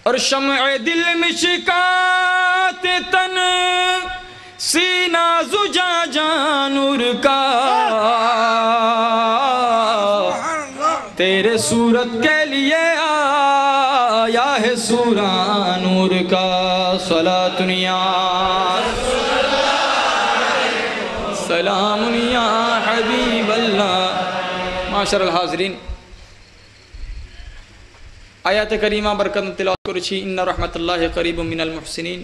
और शम्अ दिल मिशकात तन सीना जुजाजा नूर का, तेरे सूरत के लिए आया है सूरा नूर का। सलातुन या सलामुन या हबीबल्लाह। माशरल हाज़रीन, आयात करीमा बरकत तिलावत करेছি ইন্না রাহমাতুল্লাহি করিবুম মিনাল মুহসিনিন।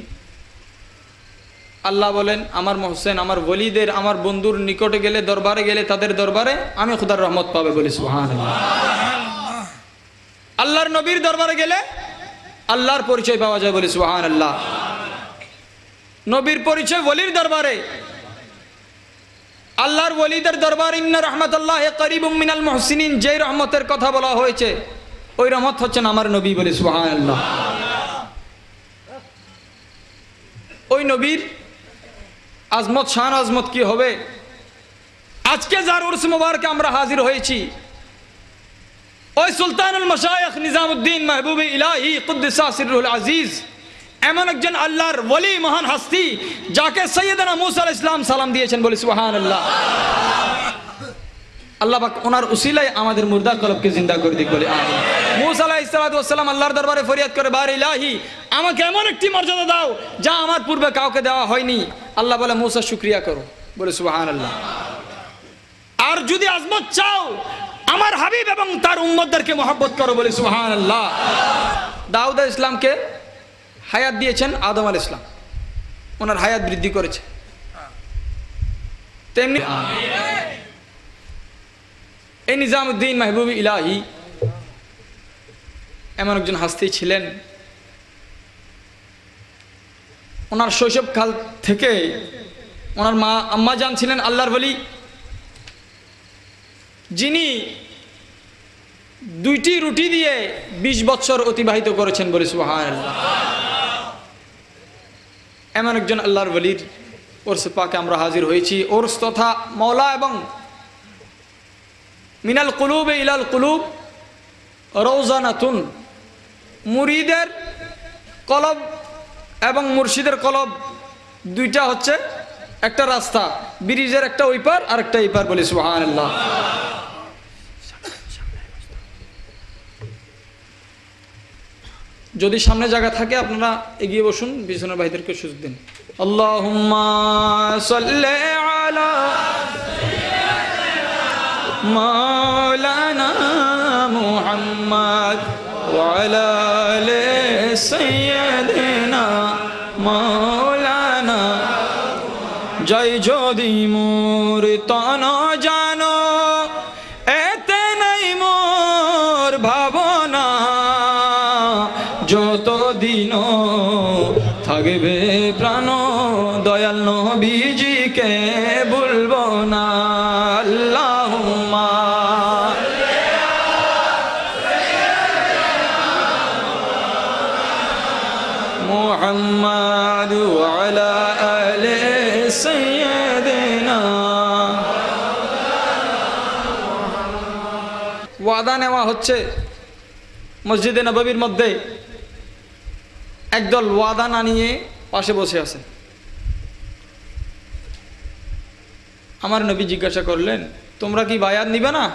আল্লাহ বলেন আমার মুহসিন আমার ওলিদের আমার বন্ধুর নিকটে গেলে দরবারে গেলে তাদের দরবারে আমি খোদার রহমত পাবে বলে সুবহানাল্লাহ। আল্লাহর নবীর দরবারে গেলে আল্লাহর পরিচয় পাওয়া যায় বলে সুবহানাল্লাহ। নবীর পরিচয় ওলির দরবারে, আল্লাহর ওলিদের দরবার ইন্না রাহমাতুল্লাহি করিবুম মিনাল মুহসিনিন, যে রহমতের কথা বলা হয়েছে ওই রহমত হচ্ছেন আমার নবী বলে সুবহানাল্লাহ। ওই নবীর আজমত শান আজমত কি হবে। আজকে যার উরস মুবারকে আমরা হাজির হয়েছি ওই সুলতানুল মাশায়েখ নিজামউদ্দিন মাহবুবে ইলাহি কুদ্দুসা সিররুল আজিজ, এমন একজন আল্লাহর ওলি মহান হস্তি যাকে সৈয়দনা মুসা আলাইহিস সালাম সালাম দিয়েছেন বলে সুবহানাল্লাহ। আল্লাহ পাক ওনার উসিলায় আমাদের মুর্দা কলবকে জিন্দা করে দিক বলে আমিন। মুসা আলাইহিস সালাম আল্লাহর দরবারে ফরিয়াদ করে বার ইলাহি আমাকে এমন একটি মর্যাদা দাও যা আমার পূর্বে কাউকে দেওয়া হয়নি। আল্লাহ বলে মুসা শুকরিয়া করো বলে সুবহানাল্লাহ। আর যদি আজমত চাও আমার হাবিব এবং তার উম্মতদেরকে মহব্বত করো বলে সুবহানাল্লাহ। দাউদ আলাইহিস সালামকে হায়াত দিয়েছেন আদম আলাইহিস সালাম, ওনার হায়াত বৃদ্ধি করেছে, তেমনি এই নিজামউদ্দিন মাহবুব ইলাহি এমন একজন হাস্তি ছিলেন। ওনার শৈশবকাল থেকে ওনার মা আম্মা জান ছিলেন আল্লাহর ওলি, যিনি 2টি রুটি দিয়ে 20 বছর অতিবাহিত করেছেন বলে সুবহানাল্লাহ। এমন একজন আল্লাহর ওলির ওরস পাকে আমরা হাজির হয়েছি। ওরস তথা মওলা এবং মিনাল কুলুবে ইলাল কুলুব রওজানাতুন, মুরিদের কলব এবং মুর্শিদের কলব দুইটা হচ্ছে একটা রাস্তা, ব্রিজের একটা ওই পার আর একটা এই পার বলে সুবহানাল্লাহ। যদি সামনে জায়গা থাকে আপনারা এগিয়ে বসুন, পিছনের ভাইদেরকে সুযোগ দিন। আল্লাহুম্মা সাল্লি আলা মাওলানা মুহাম্মদ ওয়া আলা আলি সাইয়্যিদিনা মাওলানা। জয় যদি মোর তন জানো এতে নাই মোর ভাবনা, যতদিন থাকবে প্রাণ দয়াল নবীজিকে ভুলবো না। আল্লাহুম্মা মুহাম্মাদ ওয়া আলা আলি সাইয়্যিদিনা। ওয়াদা নেওয়া হচ্ছে মসজিদে নববীর মধ্যে। একদল ওয়াদা না নিয়ে পাশে বসে আছে। আমার নবী জিজ্ঞাসা করলেন তোমরা কি বায়াত নিবে না,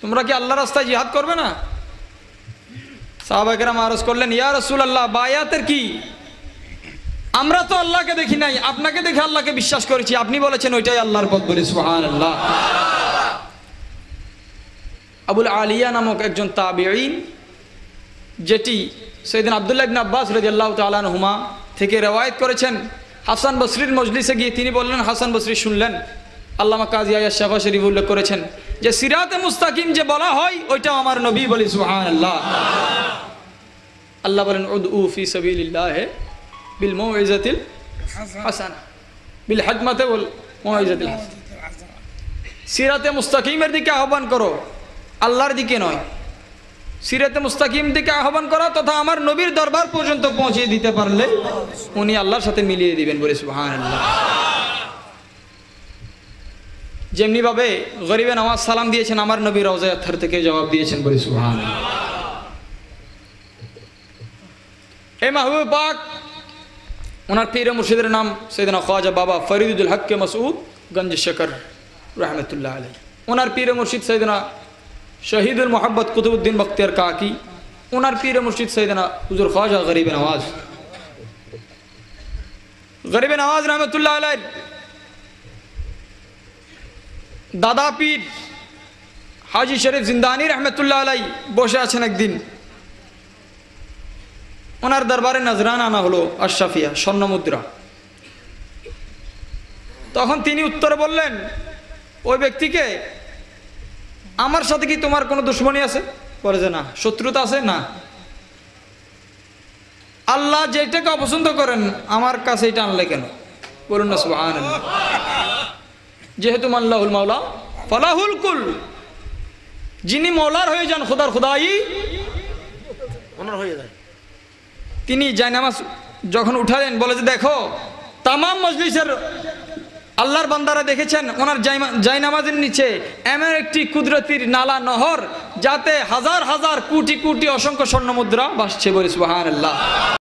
তোমরা কি আল্লাহর রাস্তায় জিহাদ করবে না? সাহাবায়ে কেরাম আরজ করলেন ইয়া রাসূলুল্লাহ বায়াতের কি, আমরা তো আল্লাহকে দেখি নাই, আপনাকে দেখে আল্লাহকে বিশ্বাস করেছি, আপনি বলেছেন ওইটাই আল্লাহর পথ বলে সুবহানাল্লাহ। আবুল আলিয়া নামক একজন তাবিঈন, যেটি সৈয়দনা আব্দুল্লাহ ইবনে আব্বাস রাদিয়াল্লাহু তাআলা আনহুমা থেকে রওয়ায়াত করেছেন, হাসান বসরির মজলিসে গিয়ে তিনি বললেন, হাসান বসরি শুনলেন, আল্লামা কাজী আয়াজ শাফা শরীফ উল্লেখ করেছেন যে সিরাতে মুস্তাকিম যে বলা হয় ওইটা আমার নবী বলে সুবহানাল্লাহ। আল্লাহ বলেন উদউ ফি সাবিলিল্লাহ বিল মাউইজাতিল হাসানা বিল হিকমাতি ওয়াল মাউইজাতিল হাসানা। সিরাতে মুস্তাকিমের দিকে আহ্বান করো, আল্লাহর দিকে নয়। সিরাতে মুস্তাকিম দিকে আহ্বান করা তথা আমার নবীর দরবার পর্যন্ত পৌঁছে দিতে পারলে উনি আল্লাহর সাথে মিলিয়ে দিবেন বলে সুবহানাল্লাহ। যেমনি ভাবে গরিবে নওয়াজ সালাম দিয়েছেন আমার নবী রওজায়ে আতহার থেকে জবাব দিয়েছেন বলে সুবহানাল্লাহ। এই মাহবুব পাক ওনার পীর মুর্শিদের নাম সৈয়দনা খ্বাজা বাবা ফরিদুল হক মাসউদ গঞ্জ শকর রহমতুল্লাহ আলাইহি। ওনার পীর মুর্শিদ সৈয়দনা শহীদুল মোহাম্মদ কুতুবউদ্দিন বখতিয়ার কাকি। ওনার পীর মুর্শিদ সৈয়দনা হুজুর খ্বাজা গরিব নওয়াজ রহমতুল্লাহ আলাইহি। দাদা পীর হাজি শরীফ জিন্দানি রহমতুল্লাহ আলাইহি বসে আছেন একদিন, ওনার দরবারে নজরানা আনা হলো আশরাফিয়া স্বর্ণ মুদ্রা। তখন তিনি উত্তরে বললেন ওই ব্যক্তিকে, আমার সাথে কি তোমার কোনো দুশ্মনী আছে? বলে যে না। শত্রুতা আছে? না। আল্লাহ যেটাকে অপছন্দ করেন আমার কাছে এটা আনলে কেন? বলুন না সুবহানাল্লাহ। যেহেতু আল্লাহুল মাওলা ফালাহুল কুল, যিনি মৌলার হয়ে যান খোদার খোদাই ওনার হয়ে যায়। তিনি জায়নামাজ যখন উঠালেন বলে যে দেখো তাম মজলিসের আল্লাহর বান্দারা দেখেছেন ওনার জায়নামাজের নিচে এমন একটি কুদরতির নালা নহর যাতে হাজার হাজার কোটি কোটি অসংখ্য স্বর্ণ মুদ্রা ভাসছে। বলে সুবহানাল্লাহ।